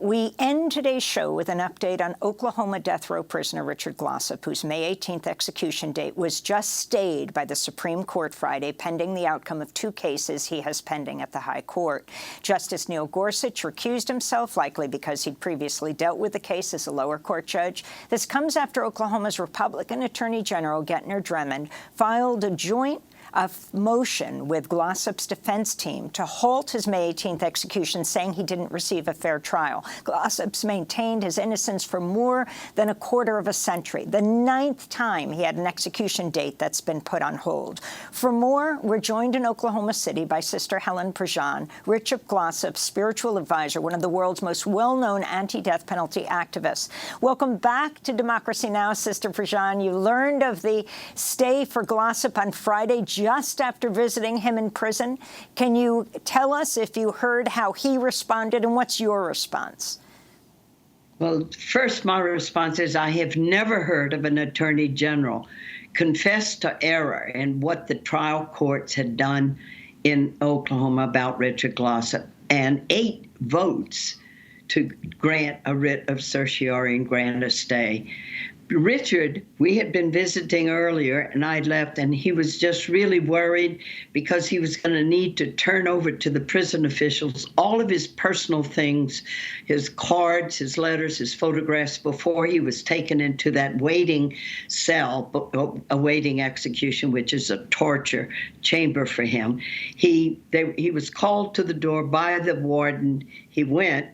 We end today's show with an update on Oklahoma death row prisoner Richard Glossip, whose May 18th execution date was just stayed by the Supreme Court Friday, pending the outcome of 2 cases he has pending at the High Court. Justice Neil Gorsuch recused himself, likely because he'd previously dealt with the case as a lower court judge. This comes after Oklahoma's Republican Attorney General Gentner Drummond filed a joint motion with Glossip's defense team to halt his May 18th execution, saying he didn't receive a fair trial. Glossip's maintained his innocence for more than a quarter of a century, the 9th time he had an execution date that's been put on hold. For more, we're joined in Oklahoma City by Sister Helen Prejean, Richard Glossip's spiritual advisor, one of the world's most well-known anti-death penalty activists. Welcome back to Democracy Now!, Sister Prejean. You learned of the stay for Glossip on Friday, just after visiting him in prison. Can you tell us if you heard how he responded, and what's your response? Well, first, my response is I have never heard of an attorney general confess to error in what the trial courts had done in Oklahoma about Richard Glossip, and 8 votes to grant a writ of certiorari and grant a stay. Richard, we had been visiting earlier, and I'd left, and he was just really worried because he was going to need to turn over to the prison officials all of his personal things, his cards, his letters, his photographs, before he was taken into that waiting cell, awaiting execution, which is a torture chamber for him. He was called to the door by the warden. He went,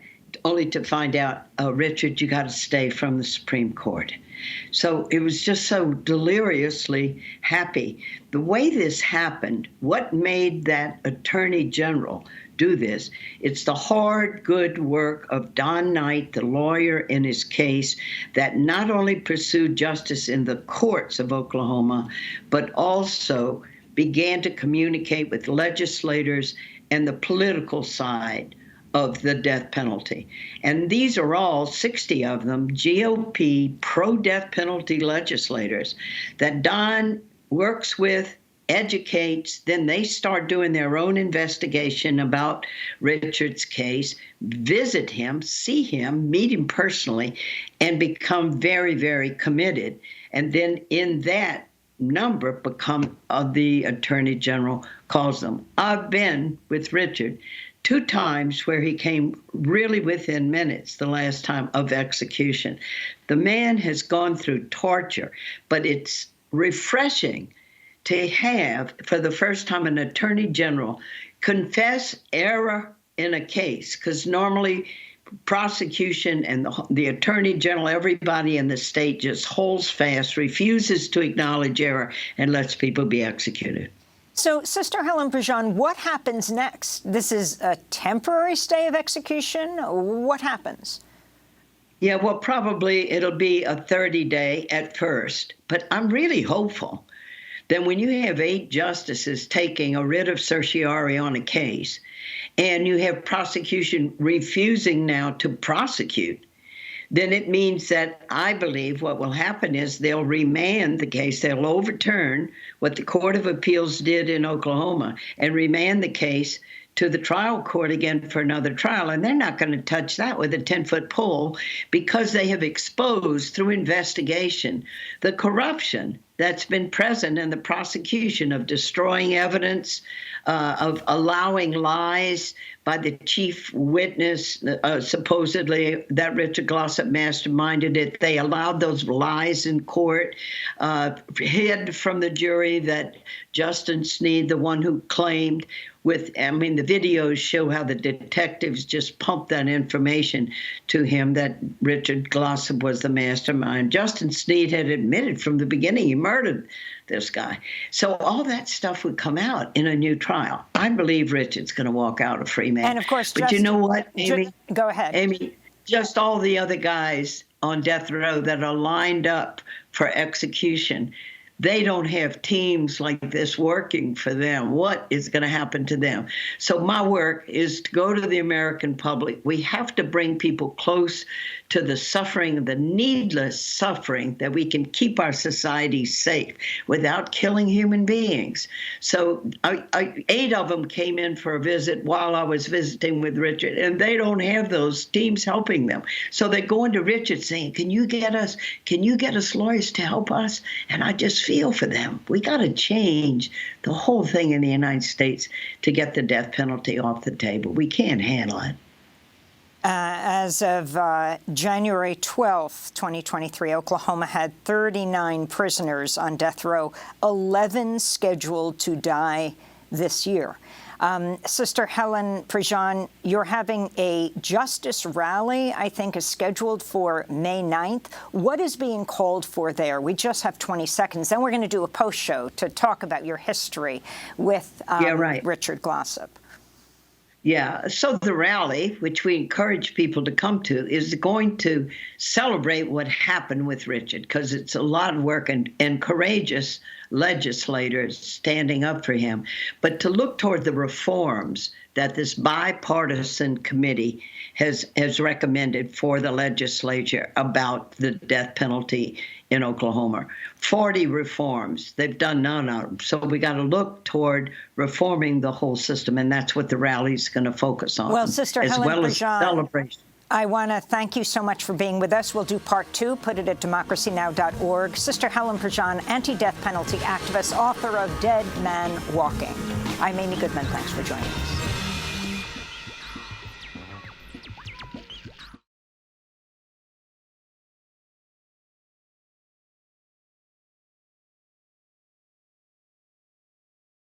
only to find out, Richard, you got to stay from the Supreme Court. So it was just so deliriously happy. The way this happened, what made that attorney general do this, it's the hard, good work of Don Knight, the lawyer in his case, that not only pursued justice in the courts of Oklahoma, but also began to communicate with legislators and the political side of the death penalty. And these are all, 60 of them, GOP pro-death penalty legislators that Don works with, educates, then they start doing their own investigation about Richard's case, visit him, see him, meet him personally, and become very, very committed. And then in that number become the attorney general calls them. I've been with Richard 2 times where he came really within minutes the last time of execution. The man has gone through torture, but it's refreshing to have, for the first time, an attorney general confess error in a case, because normally prosecution and the attorney general, everybody in the state just holds fast, refuses to acknowledge error, and lets people be executed. So, Sister Helen Prejean, what happens next? This is a temporary stay of execution? What happens? Yeah, well, probably it'll be a 30-day at first, but I'm really hopeful that when you have 8 justices taking a writ of certiorari on a case, and you have prosecution refusing now to prosecute, then it means that I believe what will happen is they'll remand the case. They'll overturn what the Court of Appeals did in Oklahoma and remand the case to the trial court again for another trial. And they're not going to touch that with a 10-foot pole, because they have exposed through investigation the corruption that's been present in the prosecution of destroying evidence, of allowing lies by the chief witness, supposedly that Richard Glossip masterminded it. They allowed those lies in court, hid from the jury that Justin Sneed, the one who claimed the videos show how the detectives just pumped that information to him that Richard Glossip was the mastermind. Justin Sneed had admitted from the beginning he murdered this guy. So all that stuff would come out in a new trial. I believe Richard's going to walk out a free man. And of course, but you know what, Amy? Go ahead. Amy, just all the other guys on death row that are lined up for execution, they don't have teams like this working for them. What is going to happen to them? So my work is to go to the American public. We have to bring people close to the suffering, the needless suffering, that we can keep our society safe without killing human beings. So 8 of them came in for a visit while I was visiting with Richard, and they don't have those teams helping them. So they're going to Richard saying, can you get us lawyers to help us? And I just feel for them. We got to change the whole thing in the United States to get the death penalty off the table. We can't handle it. As of January 12th, 2023, Oklahoma had 39 prisoners on death row, 11 scheduled to die this year. Sister Helen Prejean, you're having a justice rally, I think, is scheduled for May 9th. What is being called for there? We just have 20 seconds. Then we're going to do a post-show to talk about your history with Richard Glossip. Yeah, so the rally, which we encourage people to come to, is going to celebrate what happened with Richard, because it's a lot of work and courageous legislators standing up for him, but to look toward the reforms that this bipartisan committee has recommended for the legislature about the death penalty in Oklahoma. 40 reforms. They've done none of them. So we got to look toward reforming the whole system, and that's what the rally's going to focus on. Well, Sister as Helen well as Prejean, celebration. I want to thank you so much for being with us. We'll do part 2, put it at democracynow.org. Sister Helen Prejean, anti-death penalty activist, author of Dead Man Walking. I'm Amy Goodman. Thanks for joining us.